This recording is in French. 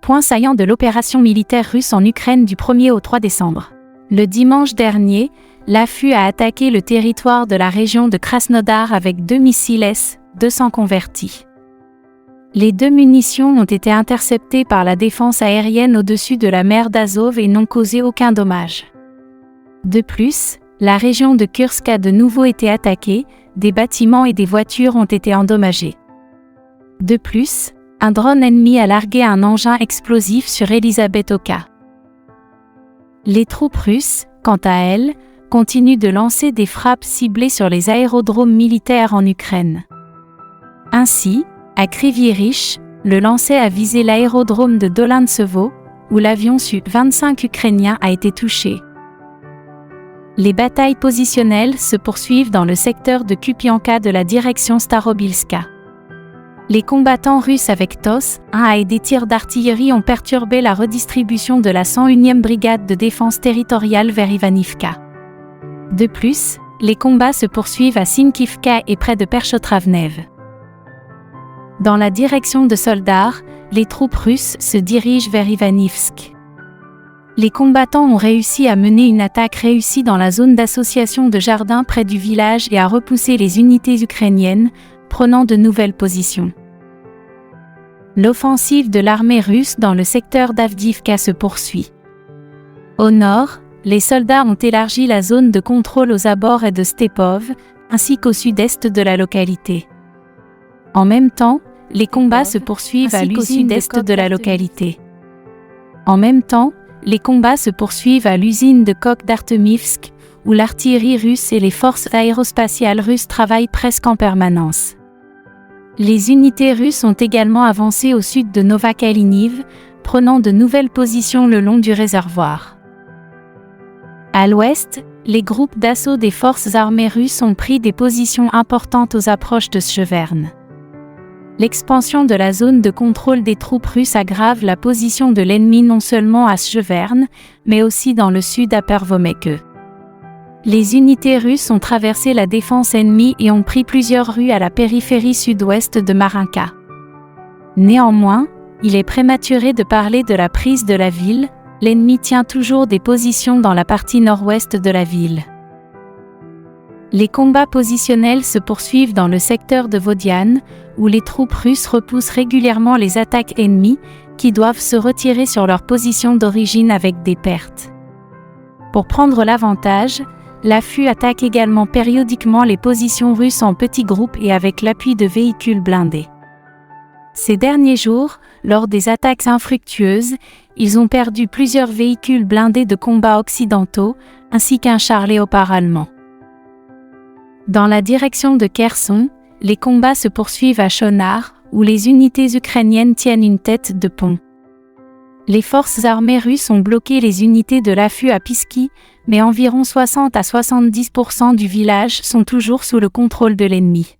Point saillant de l'opération militaire russe en Ukraine du 1er au 3 décembre. Le dimanche dernier, l'AFU a attaqué le territoire de la région de Krasnodar avec 2 missiles S-200 convertis. Les 2 munitions ont été interceptées par la défense aérienne au-dessus de la mer d'Azov et n'ont causé aucun dommage. De plus, la région de Kursk a de nouveau été attaquée, des bâtiments et des voitures ont été endommagés. De plus, un drone ennemi a largué un engin explosif sur Elizabethovka. Les troupes russes, quant à elles, continuent de lancer des frappes ciblées sur les aérodromes militaires en Ukraine. Ainsi, à Kryvyi Rih, le lancer a visé l'aérodrome de Dolantsevo, où l'avion Su-25 ukrainien a été touché. Les batailles positionnelles se poursuivent dans le secteur de Kupianka de la direction Starobilska. Les combattants russes avec TOS-1 et des tirs d'artillerie ont perturbé la redistribution de la 101e brigade de défense territoriale vers Ivanivka. De plus, les combats se poursuivent à Sinkivka et près de Perchotravnev. Dans la direction de Soldar, les troupes russes se dirigent vers Ivanivsk. Les combattants ont réussi à mener une attaque réussie dans la zone d'association de jardins près du village et à repousser les unités ukrainiennes, prenant de nouvelles positions. L'offensive de l'armée russe dans le secteur d'Avdiivka se poursuit. Au nord, les soldats ont élargi la zone de contrôle aux abords de Stepov, ainsi qu'au sud-est de la localité. En même temps, les combats se poursuivent à l'usine de la localité. En même temps, les combats se poursuivent à l'usine de coque d'Artemivsk, où l'artillerie russe et les forces aérospatiales russes travaillent presque en permanence. Les unités russes ont également avancé au sud de Novakaliniv, prenant de nouvelles positions le long du réservoir. À l'ouest, les groupes d'assaut des forces armées russes ont pris des positions importantes aux approches de Sjevern. L'expansion de la zone de contrôle des troupes russes aggrave la position de l'ennemi non seulement à Sjevern, mais aussi dans le sud à Pervomeke. Les unités russes ont traversé la défense ennemie et ont pris plusieurs rues à la périphérie sud-ouest de Marinka. Néanmoins, il est prématuré de parler de la prise de la ville, l'ennemi tient toujours des positions dans la partie nord-ouest de la ville. Les combats positionnels se poursuivent dans le secteur de Vodiane, où les troupes russes repoussent régulièrement les attaques ennemies, qui doivent se retirer sur leur position d'origine avec des pertes. Pour prendre l'avantage, l'AFU attaque également périodiquement les positions russes en petits groupes et avec l'appui de véhicules blindés. Ces derniers jours, lors des attaques infructueuses, ils ont perdu plusieurs véhicules blindés de combat occidentaux, ainsi qu'un char léopard allemand. Dans la direction de Kherson, les combats se poursuivent à Chonar, où les unités ukrainiennes tiennent une tête de pont. Les forces armées russes ont bloqué les unités de l'AFU à Pisky, mais environ 60 à 70% du village sont toujours sous le contrôle de l'ennemi.